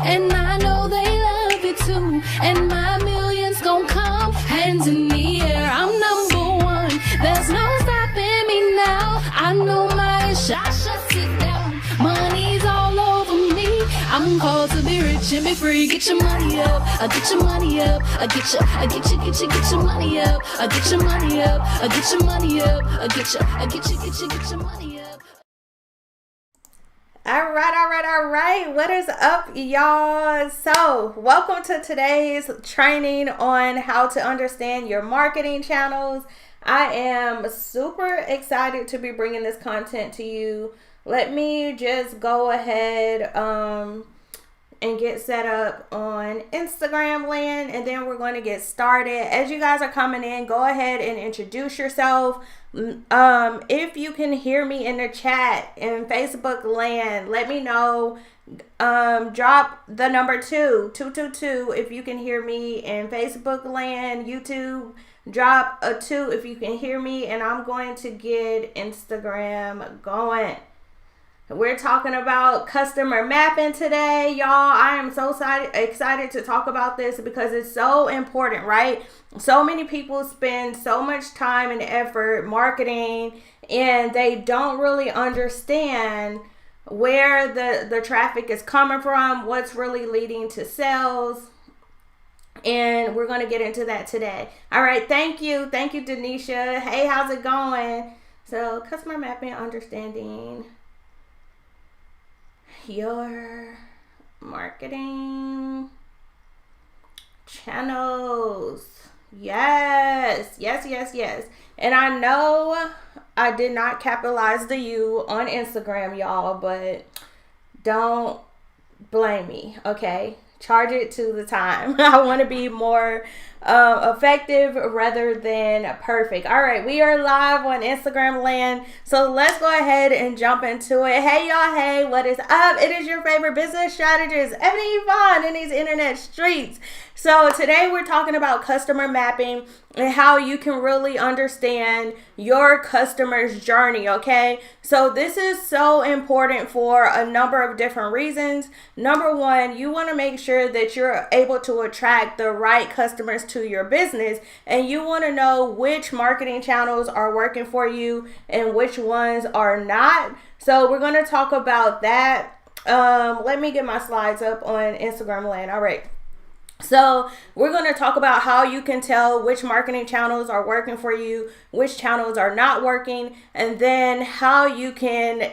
and I know they love it too. And my millions gon' come, hands in the air. I'm number one, there's no stopping me now. I know my shot, sit down. Money's all over me. I'm called to be rich and be free. Get your money up, get your money up, get your money up, get your money up, get your money up, get your money up. All right. What is up, y'all? So, welcome to today's training on how to understand your marketing channels. I am super excited to be bringing this content to you. Let me just go ahead and get set up on Instagram land, and then we're going to get started. As you guys are coming in, go ahead and introduce yourself. If you can hear me in the chat in Facebook land, let me know. Drop the number 222 if you can hear me in Facebook land. YouTube, drop a 2 if you can hear me, and I'm going to get Instagram going. We're talking about customer mapping today, y'all. I am so excited to talk about this because it's so important, right? So many people spend so much time and effort marketing, and they don't really understand where the traffic is coming from, what's really leading to sales. And we're going to get into that today. All right. Thank you, Denisha. Hey, how's it going? So, customer mapping, understanding your marketing channels. Yes. And I know I did not capitalize the U on Instagram, y'all, but don't blame me, okay? Charge it to the time. I want to be more effective rather than perfect. All right, we are live on Instagram land, so let's go ahead and jump into it. Hey y'all, hey, what is up? It is your favorite business strategist, Ebony Evaughn, in these internet streets. So today we're talking about customer mapping and how you can really understand your customer's journey, okay? So this is so important for a number of different reasons. Number one, you want to make sure that you're able to attract the right customers to your business, and you want to know which marketing channels are working for you and which ones are not. So we're going to talk about that. Let me get my slides up on Instagram land. All right. So we're going to talk about how you can tell which marketing channels are working for you, which channels are not working, and then how you can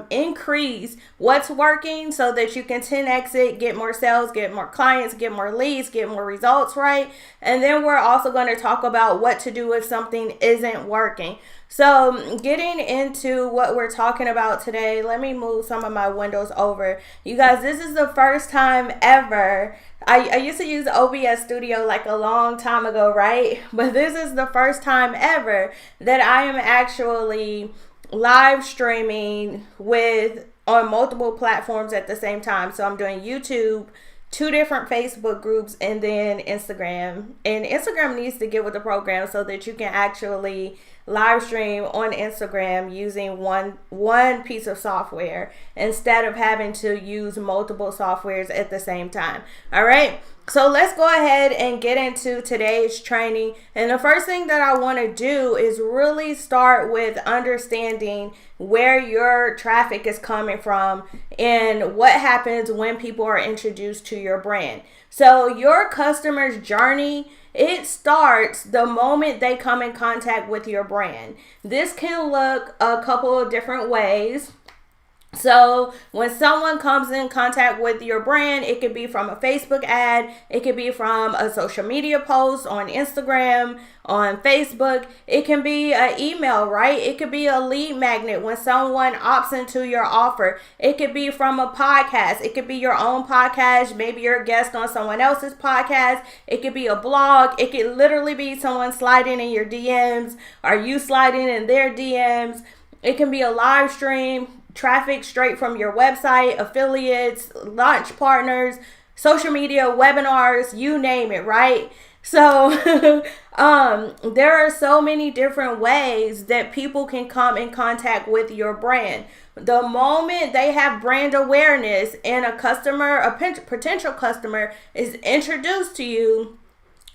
increase what's working so that you can 10x it, get more sales, get more clients, get more leads, get more results, right? And then we're also going to talk about what to do if something isn't working. So getting into what we're talking about today, let me move some of my windows over. You guys, this is the first time ever. I used to use OBS Studio like a long time ago, right? But this is the first time ever that I am actually live streaming on multiple platforms at the same time. So I'm doing YouTube, 2 different Facebook groups, and then Instagram. And Instagram needs to get with the program so that you can actually live stream on Instagram using one piece of software instead of having to use multiple softwares at the same time. All right. So let's go ahead and get into today's training. And the first thing that I want to do is really start with understanding where your traffic is coming from and what happens when people are introduced to your brand. So your customer's journey, it starts the moment they come in contact with your brand. This can look a couple of different ways. So when someone comes in contact with your brand, it could be from a Facebook ad, it could be from a social media post on Instagram, on Facebook, it can be an email, right? It could be a lead magnet when someone opts into your offer. It could be from a podcast. It could be your own podcast. Maybe you're a guest on someone else's podcast. It could be a blog. It could literally be someone sliding in your DMs or you sliding in their DMs. It can be a live stream, traffic straight from your website, affiliates, launch partners, social media, webinars, you name it, right? So there are so many different ways that people can come in contact with your brand. The moment they have brand awareness and a potential customer is introduced to you,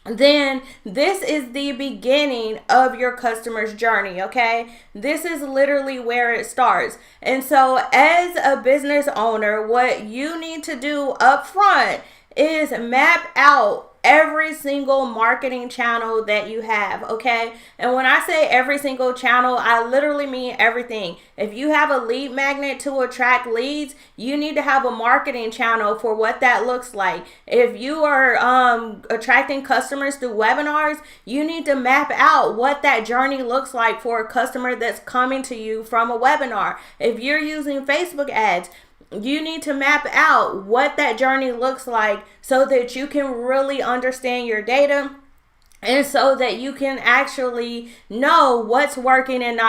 then this is the beginning of your customer's journey, okay? This is literally where it starts. And so as a business owner, what you need to do up front is map out every single marketing channel that you have, okay? And when I say every single channel, I literally mean everything. If you have a lead magnet to attract leads, you need to have a marketing channel for what that looks like. If you are attracting customers through webinars, you need to map out what that journey looks like for a customer that's coming to you from a webinar. If you're using Facebook ads, you need to map out what that journey looks like so that you can really understand your data and so that you can actually know what's working and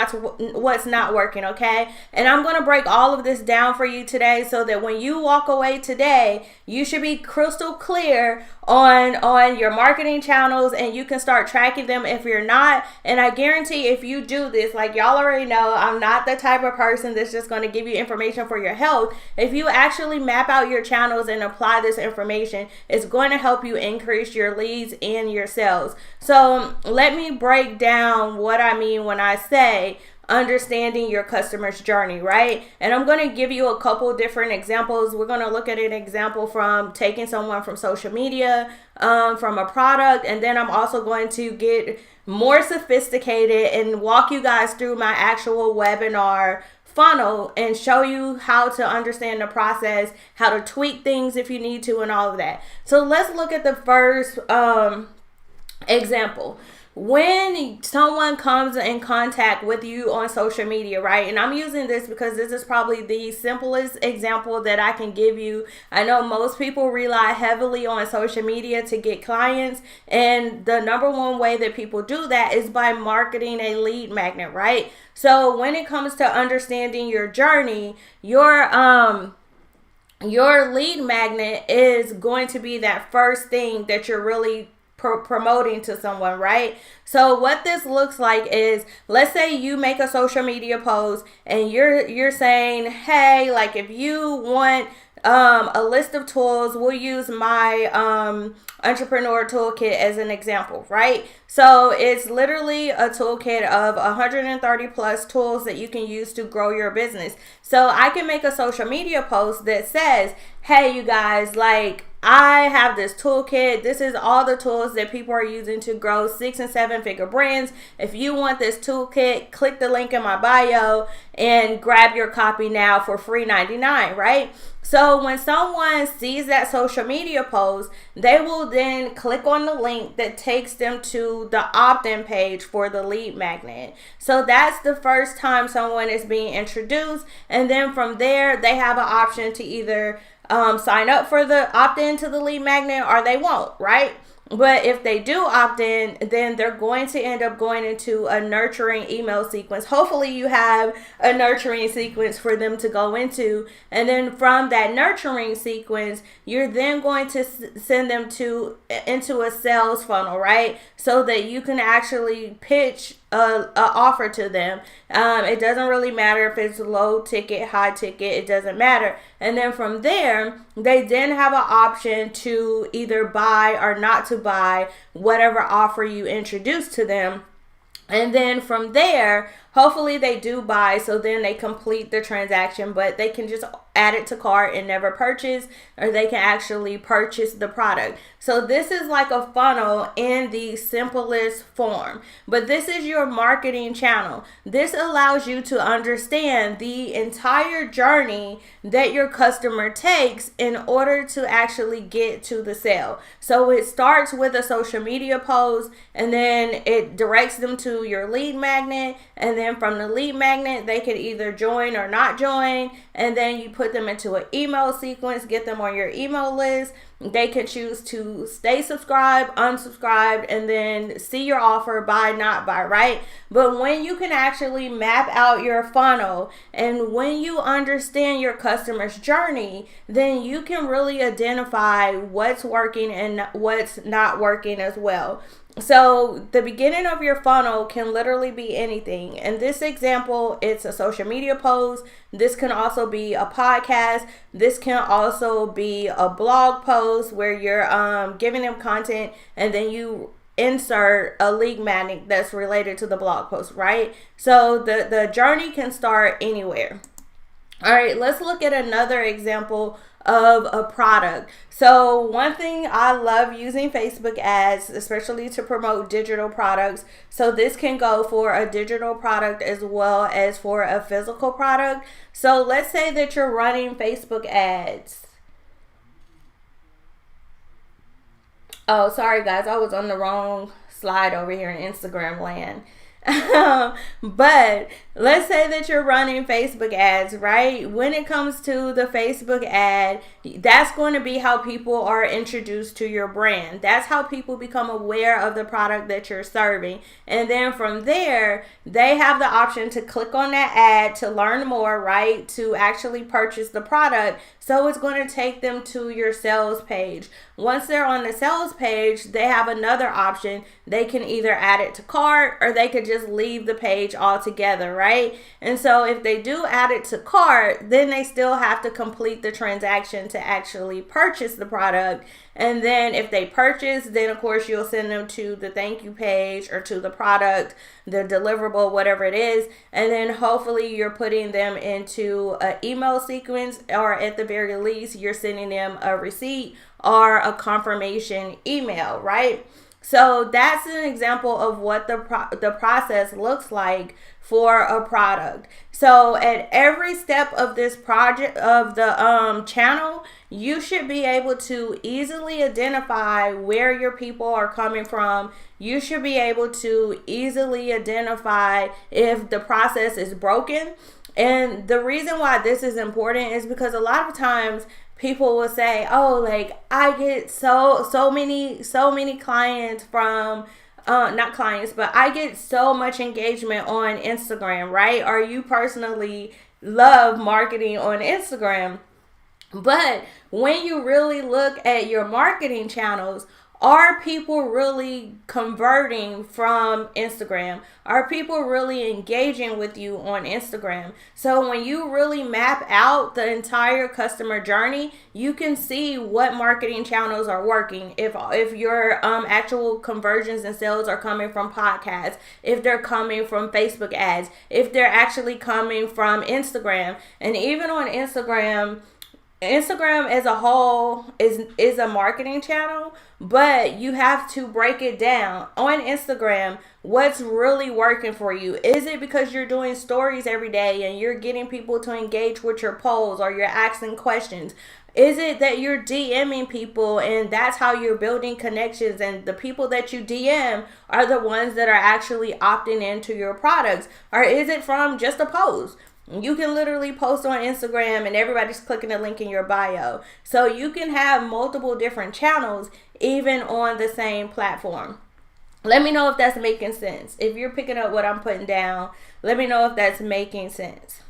what's not working, okay? And I'm going to break all of this down for you today so that when you walk away today, you should be crystal clear on your marketing channels and you can start tracking them if you're not. And I guarantee if you do this, like y'all already know, I'm not the type of person that's just going to give you information for your health. If you actually map out your channels and apply this information, it's going to help you increase your leads and your sales. So let me break down what I mean when I say understanding your customer's journey, right? And I'm going to give you a couple different examples. We're going to look at an example from taking someone from social media, from a product, and then I'm also going to get more sophisticated and walk you guys through my actual webinar funnel and show you how to understand the process, how to tweak things if you need to, and all of that. So let's look at the first example. When someone comes in contact with you on social media, right? And I'm using this because this is probably the simplest example that I can give you. I know most people rely heavily on social media to get clients, and the number one way that people do that is by marketing a lead magnet, right? So when it comes to understanding your journey, your lead magnet is going to be that first thing that you're really promoting to someone, right? So what this looks like is, let's say you make a social media post and you're saying, hey, like if you want a list of tools, we'll use my entrepreneur toolkit as an example, right? So it's literally a toolkit of 130 plus tools that you can use to grow your business. So I can make a social media post that says, hey, you guys, like I have this toolkit. This is all the tools that people are using to grow 6 and 7 figure brands. If you want this toolkit, click the link in my bio and grab your copy now for free $99, right? So when someone sees that social media post, they will then click on the link that takes them to the opt-in page for the lead magnet. So that's the first time someone is being introduced. And then from there, they have an option to either sign up for the opt-in to the lead magnet or they won't, right? But if they do opt in, then they're going to end up going into a nurturing email sequence. Hopefully you have a nurturing sequence for them to go into. And then from that nurturing sequence, you're then going to send them into a sales funnel, right? So that you can actually pitch a offer to them. It doesn't really matter if it's low ticket, high ticket, it doesn't matter. And then from there, they then have an option to either buy or not to buy whatever offer you introduce to them. And then from there, hopefully they do buy, so then they complete the transaction, but they can just add it to cart and never purchase, or they can actually purchase the product. So this is like a funnel in the simplest form, but this is your marketing channel. This allows you to understand the entire journey that your customer takes in order to actually get to the sale. So it starts with a social media post, and then it directs them to your lead magnet, and then from the lead magnet, they could either join or not join, and then you put them into an email sequence, get them on your email list. They can choose to stay subscribed, unsubscribed, and then see your offer, buy, not buy, right? But when you can actually map out your funnel and when you understand your customer's journey, then you can really identify what's working and what's not working as well. So the beginning of your funnel can literally be anything. In this example, it's a social media post. This can also be a podcast. This can also be a blog post where you're giving them content, and then you insert a lead magnet that's related to the blog post, right? So the journey can start anywhere. All right, let's look at another example of a product. So one thing, I love using Facebook ads, especially to promote digital products. So this can go for a digital product as well as for a physical product. So let's say that you're running Facebook ads. Oh, sorry guys, I was on the wrong slide over here in Instagram land. But let's say that you're running Facebook ads, right? When it comes to the Facebook ad, that's going to be how people are introduced to your brand. That's how people become aware of the product that you're serving. And then from there, they have the option to click on that ad to learn more, right? To actually purchase the product. So it's going to take them to your sales page. Once they're on the sales page, they have another option. They can either add it to cart, or they could just leave the page altogether, right? And so if they do add it to cart, then they still have to complete the transaction to actually purchase the product. And then if they purchase, then of course you'll send them to the thank you page or to the product, the deliverable, whatever it is. And then hopefully you're putting them into an email sequence, or at the very least, you're sending them a receipt or a confirmation email, right? So that's an example of what the process looks like for a product. So at every step of this project, of the channel, you should be able to easily identify where your people are coming from. You should be able to easily identify if the process is broken. And the reason why this is important is because a lot of times people will say, oh, like I get so many clients from not clients, but I get so much engagement on Instagram, right? Or you personally love marketing on Instagram. But when you really look at your marketing channels, are people really converting from Instagram? Are people really engaging with you on Instagram? So when you really map out the entire customer journey, you can see what marketing channels are working. If your actual conversions and sales are coming from podcasts, if they're coming from Facebook ads, if they're actually coming from Instagram. And even on Instagram as a whole is a marketing channel, but you have to break it down. On Instagram, what's really working for you? Is it because you're doing stories every day and you're getting people to engage with your polls, or you're asking questions? Is it that you're DMing people and that's how you're building connections, and the people that you DM are the ones that are actually opting into your products? Or is it from just a post? You can literally post on Instagram and everybody's clicking the link in your bio. So you can have multiple different channels even on the same platform. Let me know if that's making sense. If you're picking up what I'm putting down, let me know if that's making sense.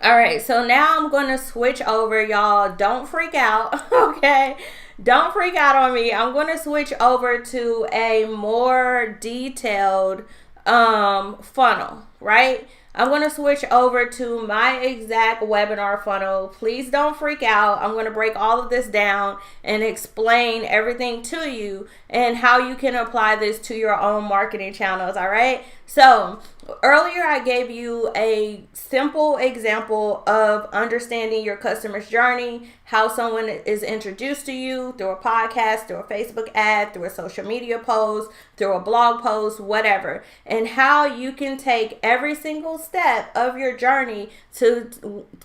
All right, so now I'm going to switch over, y'all. Don't freak out, okay? Don't freak out on me. I'm going to switch over to a more detailed funnel, right? I'm going to switch over to my exact webinar funnel. Please don't freak out. I'm going to break all of this down and explain everything to you and how you can apply this to your own marketing channels, all right? So earlier I gave you a simple example of understanding your customer's journey, how someone is introduced to you through a podcast, through a Facebook ad, through a social media post, through a blog post, whatever, and how you can take every single step of your journey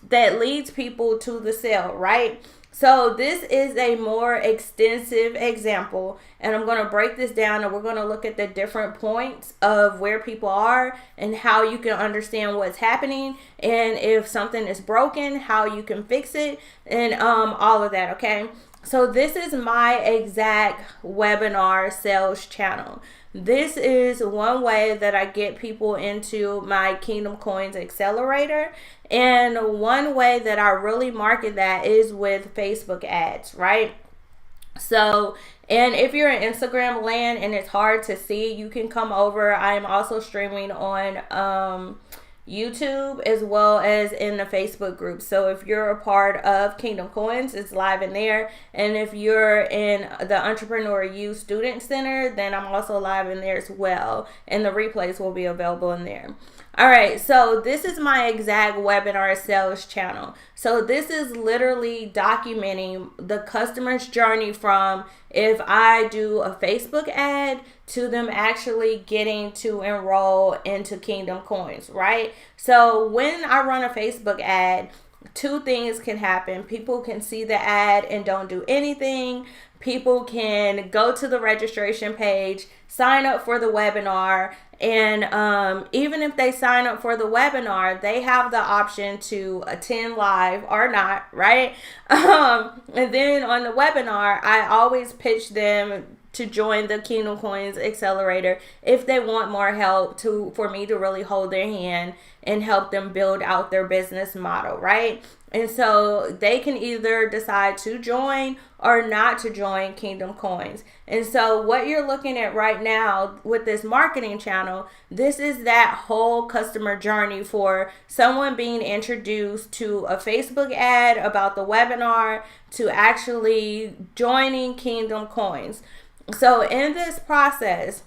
that leads people to the sale, right? So this is a more extensive example, and I'm going to break this down, and we're going to look at the different points of where people are and how you can understand what's happening, and if something is broken, how you can fix it, and all of that, okay? So this is my exact webinar sales channel. This is one way that I get people into my Kingdom Coins Accelerator. And one way that I really market that is with Facebook ads, right? So, and if you're in Instagram land and it's hard to see, you can come over. I am also streaming on YouTube as well as in the Facebook group. So if you're a part of Kingdom Coins, it's live in there. And if you're in the Entrepreneur Youth Student Center, then I'm also live in there as well. And the replays will be available in there. All right, so this is my exact webinar sales channel. So this is literally documenting the customer's journey from if I do a Facebook ad to them actually getting to enroll into Kingdom Coins, right? So when I run a Facebook ad, two things can happen. People can see the ad and don't do anything. People can go to the registration page, sign up for the webinar, and even if they sign up for the webinar, they have the option to attend live or not, right? And then on the webinar, I always pitch them to join the Kingdom Coins Accelerator if they want more help for me to really hold their hand and help them build out their business model, right? And so they can either decide to join or not to join Kingdom Coins. And so what you're looking at right now with this marketing channel, this is that whole customer journey for someone being introduced to a Facebook ad about the webinar to actually joining Kingdom Coins. So in this process,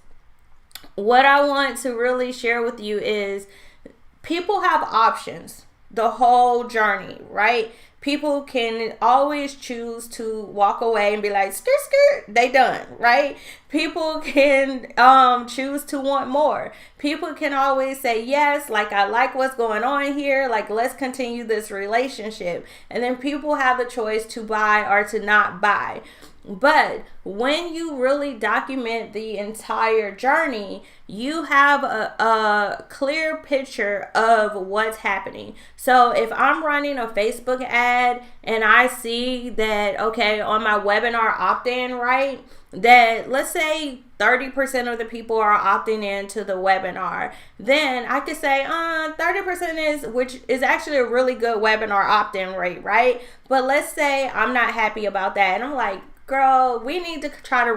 what I want to really share with you is people have options the whole journey, right? People can always choose to walk away and be like, skirt, skirt, they done, right? People can choose to want more. People can always say, yes, like I like what's going on here, like let's continue this relationship. And then people have the choice to buy or to not buy. But when you really document the entire journey, you have a clear picture of what's happening. So if I'm running a Facebook ad and I see that, okay, on my webinar opt-in, right, that let's say 30% of the people are opting in to the webinar, then I could say 30% which is actually a really good webinar opt-in rate, right? But let's say I'm not happy about that and I'm like, girl, we need to try to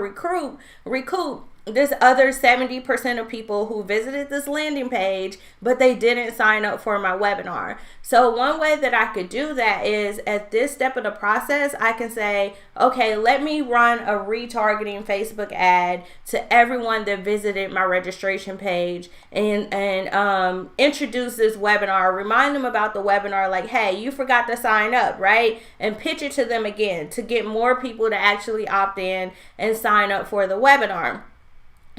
recoup this other 70% of people who visited this landing page, but they didn't sign up for my webinar. So one way that I could do that is at this step of the process, I can say, okay, let me run a retargeting Facebook ad to everyone that visited my registration page and introduce this webinar, remind them about the webinar, like, hey, you forgot to sign up, right? And pitch it to them again to get more people to actually opt in and sign up for the webinar.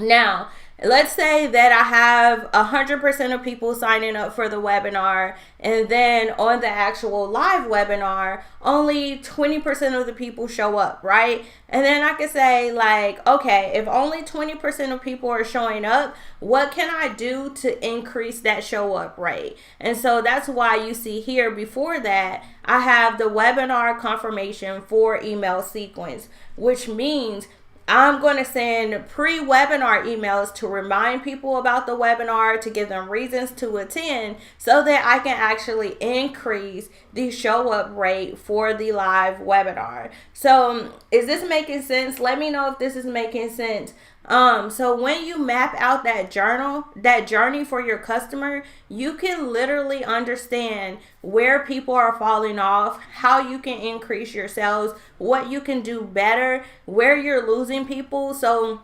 Now, let's say that I have 100% of people signing up for the webinar, and then on the actual live webinar, only 20% of the people show up, right? And then I can say, like, okay, if only 20% of people are showing up, what can I do to increase that show up rate? And so that's why you see here before that, I have the webinar confirmation for email sequence, which means I'm going to send pre-webinar emails to remind people about the webinar, to give them reasons to attend so that I can actually increase the show up rate for the live webinar. So is this making sense? Let me know if this is making sense. So when you map out that journey for your customer, you can literally understand where people are falling off, how you can increase your sales, what you can do better, where you're losing people. So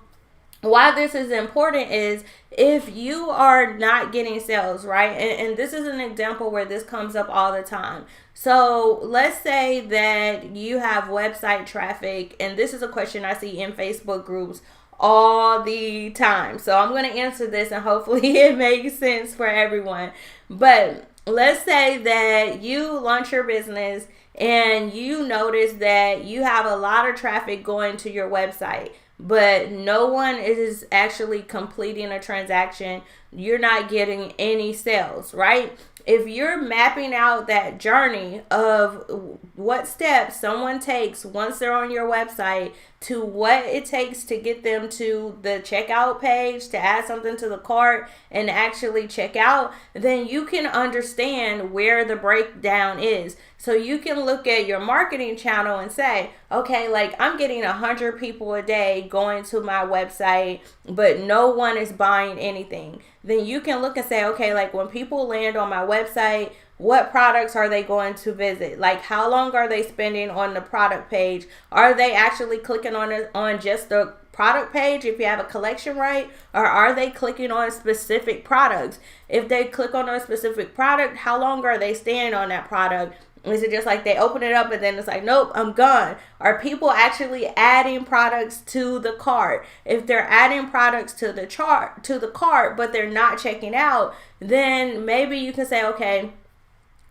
why this is important is if you are not getting sales, right? And this is an example where this comes up all the time. So let's say that you have website traffic, and this is a question I see in Facebook groups all the time. So I'm going to answer this and hopefully it makes sense for everyone. But let's say that you launch your business and you notice that you have a lot of traffic going to your website, but no one is actually completing a transaction. You're not getting any sales, right? If you're mapping out that journey of what steps someone takes once they're on your website to what it takes to get them to the checkout page, to add something to the cart and actually check out, then you can understand where the breakdown is. So you can look at your marketing channel and say, okay, like I'm getting 100 people a day going to my website, but no one is buying anything. Then you can look and say, okay, like when people land on my website, what products are they going to visit? Like how long are they spending on the product page? Are they actually clicking on just the product page if you have a collection, right? Or are they clicking on specific products? If they click on a specific product, how long are they staying on that product? Is it just like they open it up and then it's like, nope, I'm gone? Are people actually adding products to the cart? If they're adding products to the cart, but they're not checking out, then maybe you can say, okay,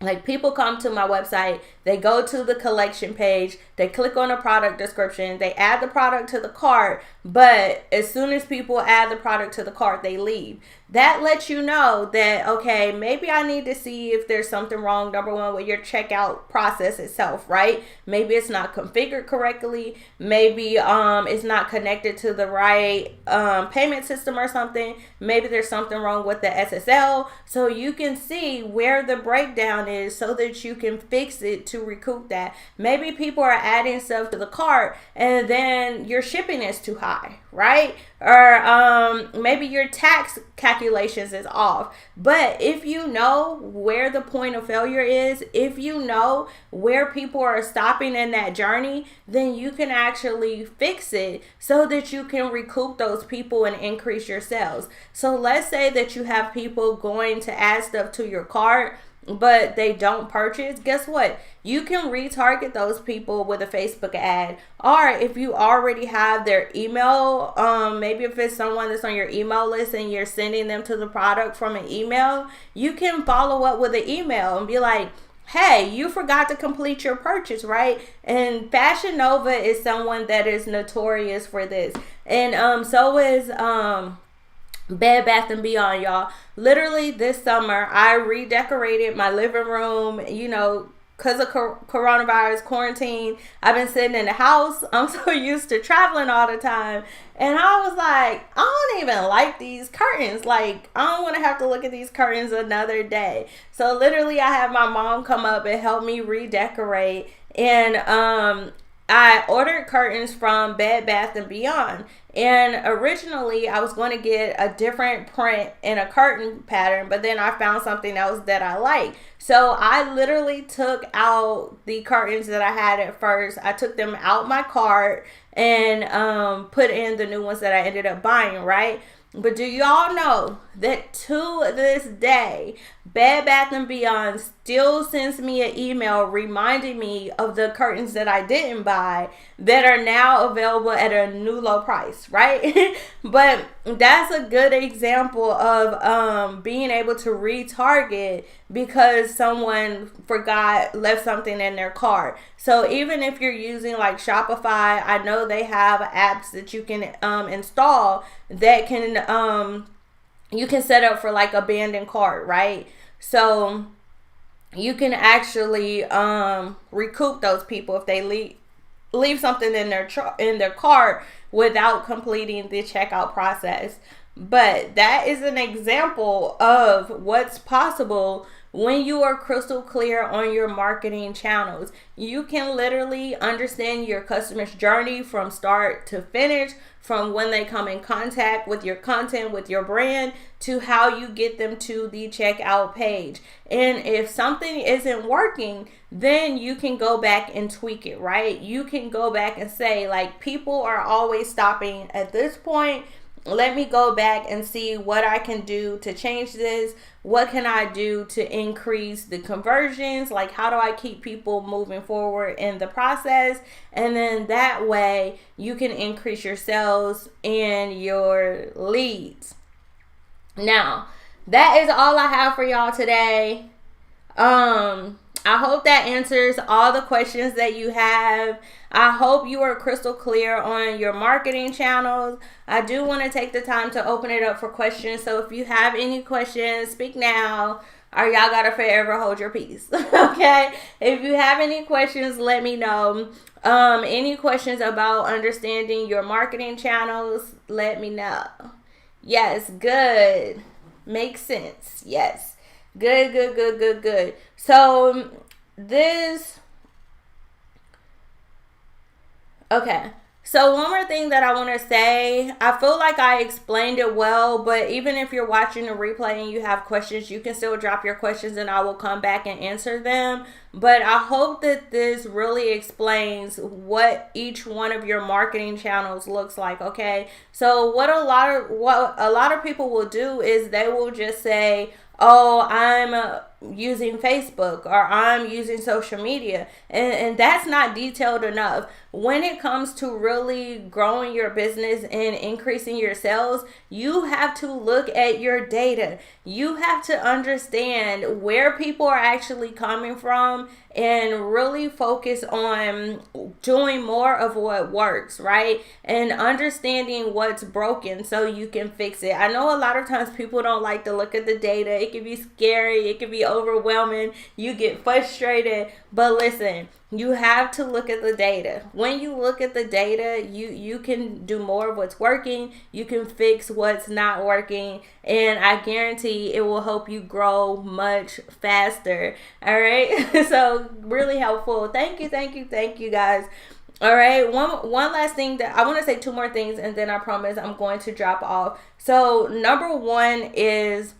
like people come to my website, they go to the collection page, they click on the product description, they add the product to the cart, but as soon as people add the product to the cart, they leave. That lets you know that, okay, maybe I need to see if there's something wrong, number one, with your checkout process itself, right? Maybe it's not configured correctly. Maybe it's not connected to the right payment system or something. Maybe there's something wrong with the SSL. So you can see where the breakdown is so that you can fix it to recoup that. Maybe people are adding stuff to the cart and then your shipping is too high, right? Or maybe your tax calculations is off. But if you know where the point of failure is, if you know where people are stopping in that journey, then you can actually fix it so that you can recoup those people and increase your sales. So let's say that you have people going to add stuff to your cart, but they don't purchase. Guess what? You can retarget those people with a Facebook ad. Or if you already have their email, maybe if it's someone that's on your email list and you're sending them to the product from an email, you can follow up with an email and be like, hey, you forgot to complete your purchase, right? And Fashion Nova is someone that is notorious for this. And so is Bed Bath & Beyond, y'all. Literally this summer, I redecorated my living room, you know, because of coronavirus quarantine. I've been sitting in the house. I'm so used to traveling all the time. And I was like, I don't even like these curtains. Like, I don't want to have to look at these curtains another day. So literally, I had my mom come up and help me redecorate. And I ordered curtains from Bed Bath & Beyond. And originally, I was going to get a different print in a curtain pattern, but then I found something else that I like. So I literally took out the curtains that I had at first. I took them out my cart and put in the new ones that I ended up buying, right? But do y'all know that to this day, Bed Bath & Beyond still sends me an email reminding me of the curtains that I didn't buy that are now available at a new low price, right? But that's a good example of being able to retarget because someone left something in their cart. So even if you're using like Shopify, I know they have apps that you can install that can you can set up for like abandoned cart, right? So you can actually recoup those people if they leave something in their cart without completing the checkout process. But that is an example of what's possible when you are crystal clear on your marketing channels. You can literally understand your customer's journey from start to finish, from when they come in contact with your content, with your brand, to how you get them to the checkout page. And if something isn't working, then you can go back and tweak it, right? You can go back and say, like, people are always stopping at this point. Let me go back and see what I can do to change this. What can I do to increase the conversions? Like, how do I keep people moving forward in the process? And then that way you can increase your sales and your leads. Now, that is all I have for y'all today. I hope that answers all the questions that you have. I hope you are crystal clear on your marketing channels. I do want to take the time to open it up for questions. So if you have any questions, speak now. or y'all gotta forever hold your peace. Okay? If you have any questions, let me know. Any questions about understanding your marketing channels, let me know. Yes, good. Makes sense. Yes. Good. So okay. So one more thing that I want to say, I feel like I explained it well, but even if you're watching the replay and you have questions, you can still drop your questions and I will come back and answer them. But I hope that this really explains what each one of your marketing channels looks like, okay? So what a lot of people will do is they will just say, oh, I'm using Facebook or I'm using social media. And that's not detailed enough. When it comes to really growing your business and increasing your sales, you have to look at your data. You have to understand where people are actually coming from and really focus on doing more of what works, right? And understanding what's broken so you can fix it. I know a lot of times people don't like to look at the data. It can be scary. It can be overwhelming. You get frustrated. But listen, you have to look at the data. When you look at the data, you can do more of what's working. You can fix what's not working. And I guarantee it will help you grow much faster. All right. So really helpful. Thank you guys. All right. One last thing that I want to say, two more things, and then I promise I'm going to drop off. So number one is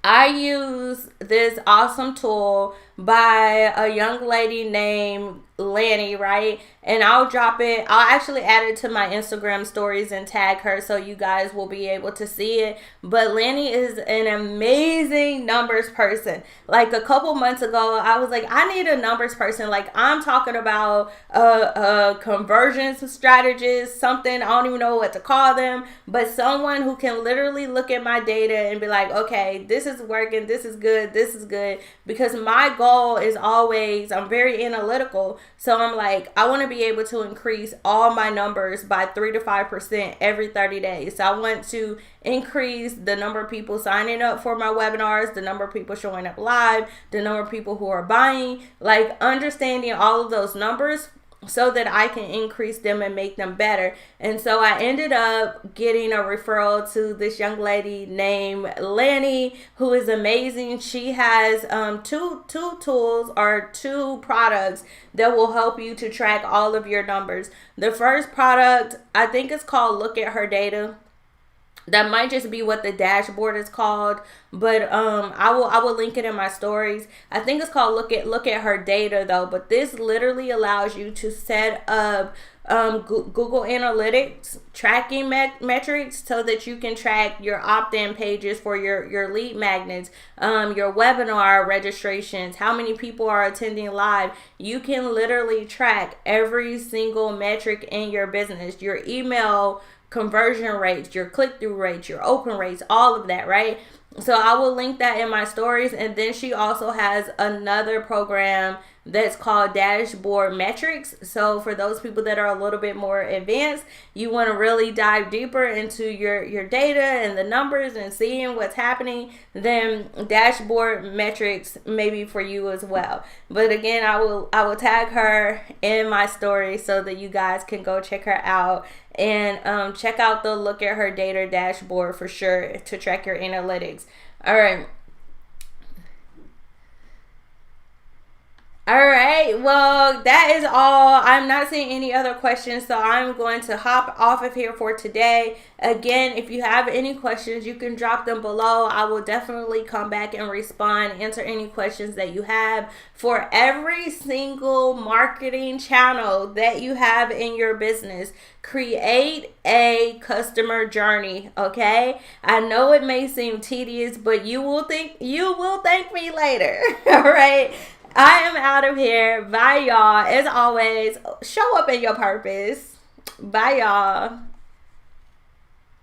I use this awesome tool by a young lady named Lanny, right? And I'll actually add it to my Instagram stories and tag her so you guys will be able to see it. But Lanny is an amazing numbers person. Like a couple months ago, I was like, I need a numbers person. Like I'm talking about conversion strategist, something, I don't even know what to call them, but someone who can literally look at my data and be like, okay, this is working, this is good, because my goal is always, I'm very analytical. So I'm like, I want to be able to increase all my numbers by 3 to 5% every 30 days. So I want to increase the number of people signing up for my webinars, the number of people showing up live, the number of people who are buying, like understanding all of those numbers so that I can increase them and make them better. And so I ended up getting a referral to this young lady named Lanny, who is amazing. She has two tools or two products that will help you to track all of your numbers. The first product, I think it's called Look at Her Data. That might just be what the dashboard is called, but I will link it in my stories. I think it's called Look at Her Data though. But this literally allows you to set up Google Analytics tracking metrics so that you can track your opt-in pages for your lead magnets, your webinar registrations, how many people are attending live. You can literally track every single metric in your business, your email conversion rates, your click-through rates, your open rates, all of that, right? So I will link that in my stories. And then she also has another program that's called Dashboard Metrics. So for those people that are a little bit more advanced, you want to really dive deeper into your data and the numbers and seeing what's happening, then Dashboard Metrics may be for you as well. But again, I will tag her in my story so that you guys can go check her out and check out the Look at Her Data dashboard for sure to track your analytics. All right. All right, well, that is all. I'm not seeing any other questions, so I'm going to hop off of here for today. Again, if you have any questions, you can drop them below. I will definitely come back and respond, answer any questions that you have. For every single marketing channel that you have in your business, create a customer journey, okay? I know it may seem tedious, but you will thank me later. All right? I am out of here. Bye, y'all. As always, show up in your purpose. Bye, y'all.